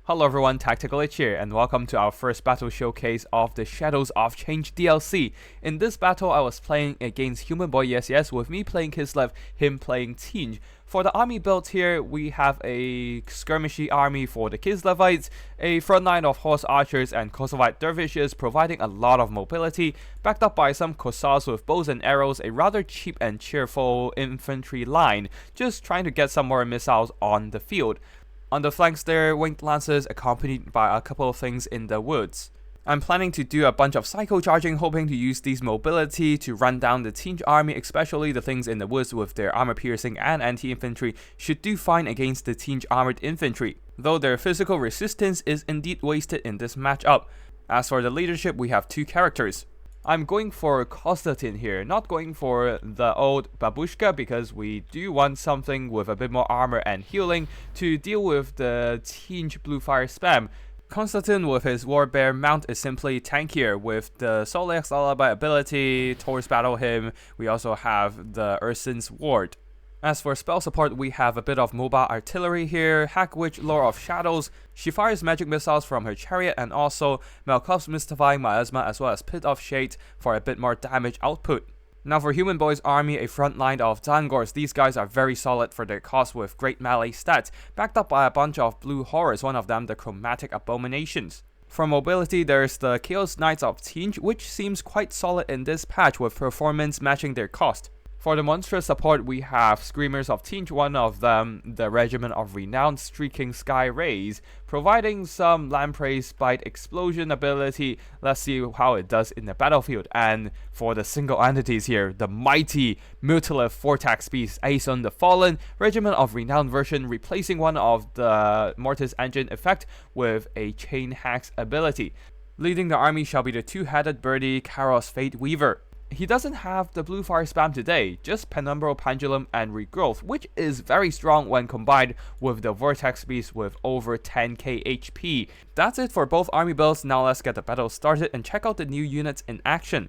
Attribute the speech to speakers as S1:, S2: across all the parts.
S1: Hello everyone, Tactical Itch here, and welcome to our first battle showcase of the Shadows of Change DLC. In this battle, I was playing against Human Boy Yes, with me playing Kislev, him playing Tzeentch. For the army build here, we have a skirmishy army for the Kislevites, a front line of horse archers and Kosovoite dervishes providing a lot of mobility, backed up by some Kossars with bows and arrows, a rather cheap and cheerful infantry line, just trying to get some more missiles on the field. On the flanks there, winged lancers accompanied by a couple of things in the woods. I'm planning to do a bunch of psycho charging, hoping to use these mobility to run down the Tzeentch army, especially the things in the woods with their armor piercing and anti-infantry should do fine against the Tzeentch armored infantry, though their physical resistance is indeed wasted in this matchup. As for the leadership, we have two characters. I'm going for Konstantin here, not going for the old Babushka because we do want something with a bit more armor and healing to deal with the Tzeentch blue fire spam. Konstantin with his Warbear mount is simply tankier with the Solex Lullaby ability, Taurus Battle Hymn. We also have the Ursin's Ward. As for spell support, we have a bit of mobile artillery here, Hagwitch, Lore of Shadows. She fires magic missiles from her chariot, and also Malkov's Mystifying Miasma as well as Pit of Shade for a bit more damage output. Now for Human Boy's army, a front line of Zangors. These guys are very solid for their cost with great melee stats, backed up by a bunch of blue horrors, one of them the Chromatic Abominations. For mobility, there's the Chaos Knights of Tzeentch, which seems quite solid in this patch with performance matching their cost. For the monstrous support, we have Screamers of Tzeentch, one of them the Regiment of Renowned Streaking Sky Rays, providing some Lamprey's Bite Explosion ability. Let's see how it does in the battlefield. And for the single entities here, the mighty Mutalith Vortex Beast, Aeson the Fallen, Regiment of Renowned version, replacing one of the Mortis Engine effect with a Chain Hacks ability. Leading the army shall be the two-headed birdie Kairos Fateweaver. He doesn't have the blue fire spam today, just Penumbral Pendulum and Regrowth, which is very strong when combined with the Vortex Beast with over 10k HP. That's it for both army builds. Now let's get the battle started and check out the new units in action.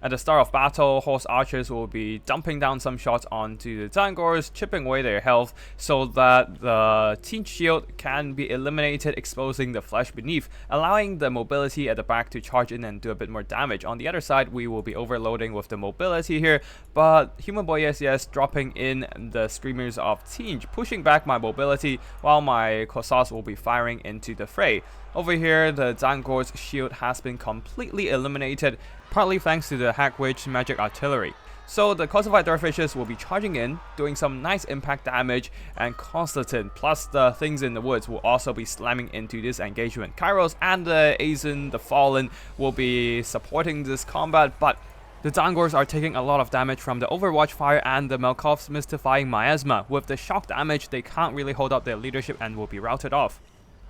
S1: At the start of battle, horse archers will be dumping down some shots onto the Zangors, chipping away their health so that the Tzeentch shield can be eliminated, exposing the flesh beneath, allowing the mobility at the back to charge in and do a bit more damage. On the other side, we will be overloading with the mobility here, but Human Boy Yes dropping in the Screamers of Tzeentch, pushing back my mobility while my Kossars will be firing into the fray. Over here, the Zangors shield has been completely eliminated, partly thanks to the Hagwitch magic artillery. So the Kosovoite dervishes will be charging in, doing some nice impact damage, and Konstantin plus the things in the woods will also be slamming into this engagement. Kairos and the Aeson the Fallen will be supporting this combat, but the Zangors are taking a lot of damage from the Overwatch fire and the Malkov's Mystifying Miasma. With the shock damage, they can't really hold up their leadership and will be routed off.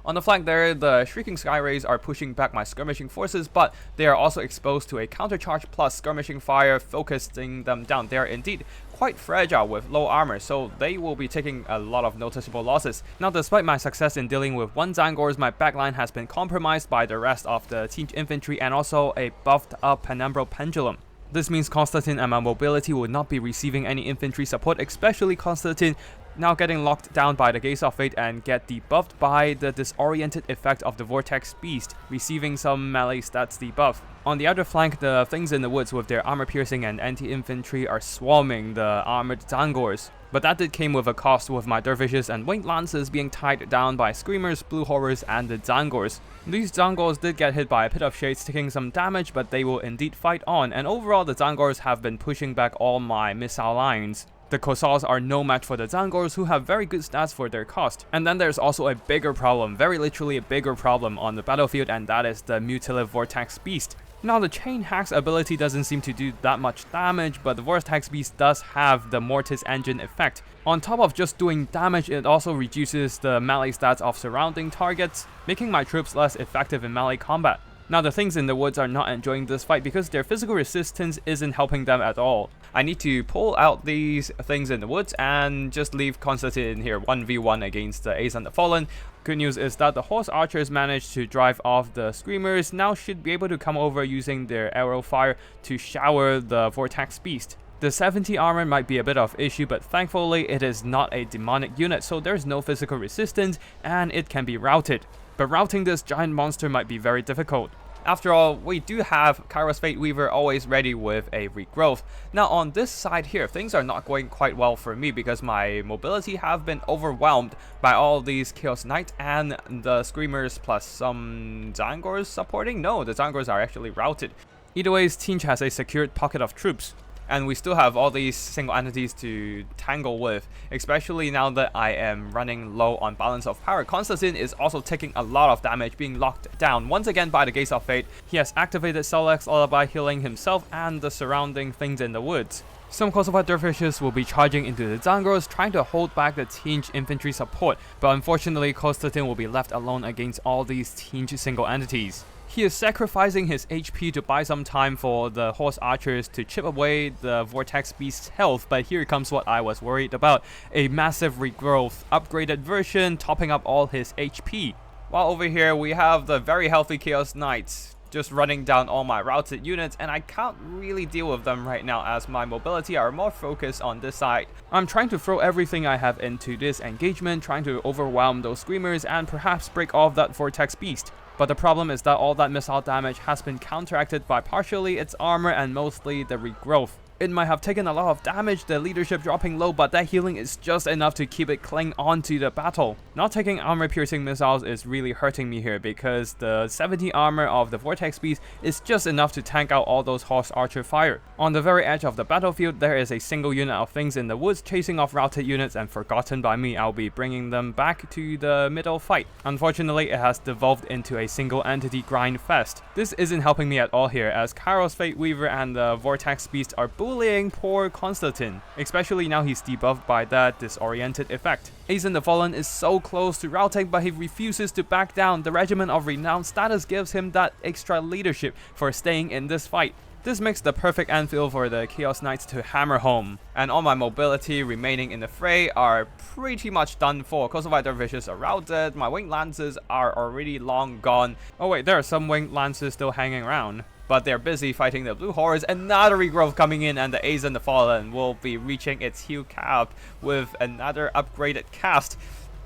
S1: On the flank there, the Shrieking Sky Rays are pushing back my skirmishing forces, but they are also exposed to a countercharge plus skirmishing fire, focusing them down. They are indeed quite fragile with low armor, so they will be taking a lot of noticeable losses. Now, despite my success in dealing with one Zangors, my backline has been compromised by the rest of the Tzeentch infantry and also a buffed up Penumbral Pendulum. This means Konstantin and my mobility will not be receiving any infantry support, especially Konstantin now getting locked down by the Gaze of Fate and get debuffed by the disoriented effect of the Vortex Beast, receiving some melee stats debuff. On the other flank, the things in the woods with their armor piercing and anti-infantry are swarming the armored Zangors. But that did came with a cost, with my dervishes and winged lances being tied down by screamers, blue horrors, and the Zangors. These Zangors did get hit by a Pit of Shades, taking some damage, but they will indeed fight on, and overall the Zangors have been pushing back all my missile lines. The Kossars are no match for the Zangors, who have very good stats for their cost. And then there's also a bigger problem, very literally a bigger problem on the battlefield, and that is the Mutalith Vortex Beast. Now, the Chain Hacks ability doesn't seem to do that much damage, but the Vortex Beast does have the Mortis Engine effect. On top of just doing damage, it also reduces the melee stats of surrounding targets, making my troops less effective in melee combat. Now, the things in the woods are not enjoying this fight because their physical resistance isn't helping them at all. I need to pull out these things in the woods and just leave Konstantin in here 1v1 against the Aeson the Fallen. Good news is that the horse archers managed to drive off the screamers, now should be able to come over using their arrow fire to shower the Vortex Beast. The 70 armor might be a bit of issue, but thankfully it is not a demonic unit, so there's no physical resistance and it can be routed. But routing this giant monster might be very difficult. After all, we do have Kairos Fateweaver always ready with a regrowth. Now on this side here, things are not going quite well for me because my mobility have been overwhelmed by all these Chaos Knights and the Screamers plus some Zangors supporting. No, the Zangors are actually routed. Either way, Tzeentch has a secured pocket of troops. And we still have all these single entities to tangle with, especially now that I am running low on balance of power. Constantine is also taking a lot of damage, being locked down once again by the Gates of Fate. He has activated Selex's Lullaby, healing himself and the surrounding things in the woods. Some Kosovo dervishes will be charging into the Zangors, trying to hold back the Tzeentch infantry support, but unfortunately Constantine will be left alone against all these Tzeentch single entities. He is sacrificing his HP to buy some time for the horse archers to chip away the Vortex Beast's health, but here comes what I was worried about. A massive regrowth, upgraded version, topping up all his HP. While over here we have the very healthy Chaos Knights, just running down all my routed units, and I can't really deal with them right now as my mobility are more focused on this side. I'm trying to throw everything I have into this engagement, trying to overwhelm those Screamers and perhaps break off that Vortex Beast. But the problem is that all that missile damage has been counteracted by partially its armor and mostly the regrowth. It might have taken a lot of damage, the leadership dropping low, but that healing is just enough to keep it cling on to the battle. Not taking armor-piercing missiles is really hurting me here because the 70 armor of the Vortex Beast is just enough to tank out all those horse archer fire. On the very edge of the battlefield, there is a single unit of things in the woods chasing off routed units, and forgotten by me, I'll be bringing them back to the middle fight. Unfortunately, it has devolved into a single entity grind fest. This isn't helping me at all here, as Kairos Fateweaver and the Vortex Beast are bullying poor Constantine, especially now he's debuffed by that disoriented effect. Aeson the Fallen is so close to routing, but he refuses to back down. The Regiment of Renown status gives him that extra leadership for staying in this fight. This makes the perfect anvil for the Chaos Knights to hammer home, and all my mobility remaining in the fray are pretty much done for. Kosovo dervishes are routed, my winged lances are already long gone. Oh wait, there are some winged lances still hanging around, but they're busy fighting the blue hordes. Another regrowth coming in, and the Aeson the Fallen will be reaching its hue cap with another upgraded cast.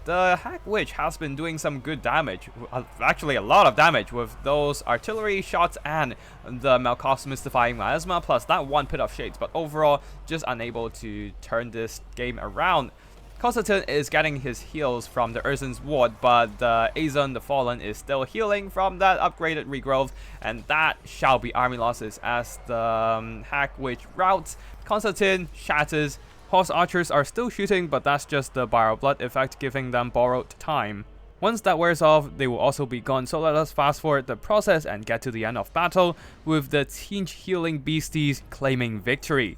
S1: The Hack Witch has been doing some good damage, actually a lot of damage, with those artillery shots and the Malkov's Mystifying Miasma plus that one Pit of Shades, but overall just unable to turn this game around. Constantine is getting his heals from the Urzen's Ward, but the Aeson the Fallen is still healing from that upgraded regrowth, and that shall be army losses as the Hack Witch routes. Constantine shatters. Horse archers are still shooting, but that's just the Bio-Blood effect giving them borrowed time. Once that wears off, they will also be gone, so let us fast forward the process and get to the end of battle, with the Tzeentch healing beasties claiming victory.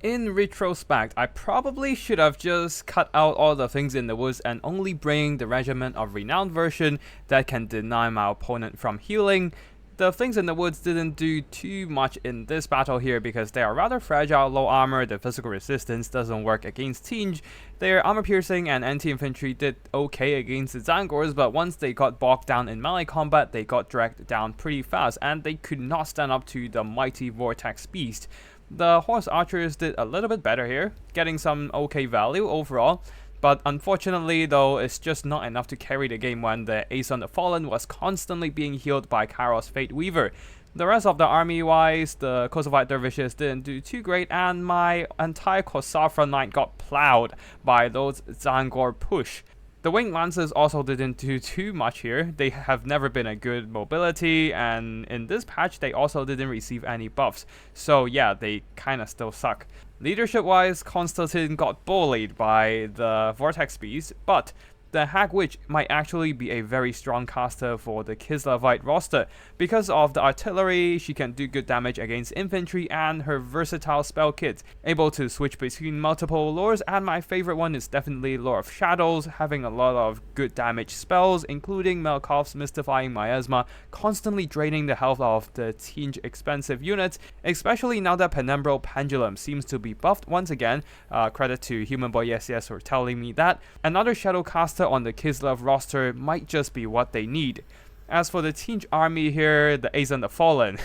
S1: In retrospect, I probably should have just cut out all the things in the woods and only bring the Regiment of Renown version that can deny my opponent from healing. The things in the woods didn't do too much in this battle here because they are rather fragile, low armor, the physical resistance doesn't work against Tzeentch. Their armor piercing and anti-infantry did okay against the Zangors, but once they got bogged down in melee combat, they got dragged down pretty fast and they could not stand up to the mighty Vortex Beast. The horse archers did a little bit better here, getting some okay value overall. But unfortunately though, it's just not enough to carry the game when the Aeson the Fallen was constantly being healed by Kairos Fateweaver. The rest of the army wise, the Kosovo dervishes didn't do too great, and my entire Kosovo Knight got plowed by those Zangor push. The winged lancers also didn't do too much here. They have never been a good mobility, and in this patch they also didn't receive any buffs. So yeah, they kinda still suck. Leadership wise, Constantine got bullied by the Vortex Beast, but the Hack Witch might actually be a very strong caster for the Kislavite roster. Because of the artillery, she can do good damage against infantry and her versatile spell kits, able to switch between multiple lores, and my favorite one is definitely Lore of Shadows, having a lot of good damage spells, including Malkov's Mystifying Miasma, constantly draining the health of the Tzeentch expensive units, especially now that Penumbral Pendulum seems to be buffed once again. Credit to Human Boy Yes for telling me that. Another Shadow caster on the Kislev roster might just be what they need. As for the Tzeentch army here, the Aeson the Fallen,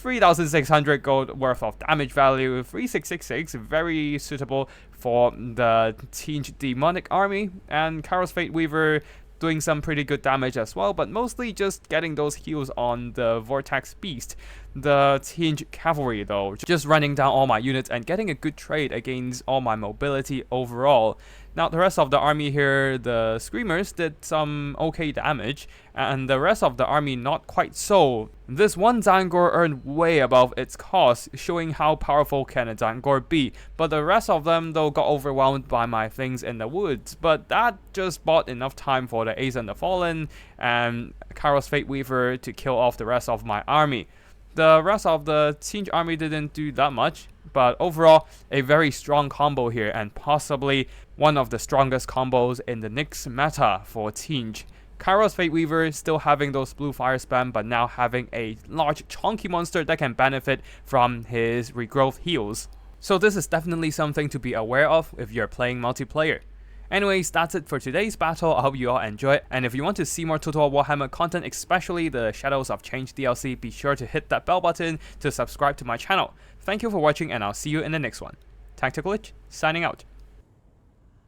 S1: 3,600 gold worth of damage value, 3666, very suitable for the Tzeentch demonic army, and Kairos Fateweaver doing some pretty good damage as well, but mostly just getting those heals on the Vortex beast. The Tzeentch cavalry though, just running down all my units and getting a good trade against all my mobility overall. Now the rest of the army here, the Screamers did some okay damage, and the rest of the army not quite so. This one Zangor earned way above its cost, showing how powerful can a Zangor be, but the rest of them though got overwhelmed by my things in the woods, but that just bought enough time for the Ace and the Fallen and Kairos Fateweaver to kill off the rest of my army. The rest of the Tzeentch army didn't do that much, but overall, a very strong combo here, and possibly one of the strongest combos in the next meta for Tzeentch. Kairos Fateweaver still having those blue fire spam, but now having a large chunky monster that can benefit from his regrowth heals. So this is definitely something to be aware of if you're playing multiplayer. Anyways, that's it for today's battle. I hope you all enjoy it, and if you want to see more Total Warhammer content, especially the Shadows of Change DLC, be sure to hit that bell button to subscribe to my channel. Thank you for watching, and I'll see you in the next one. Tactical Lich, signing out.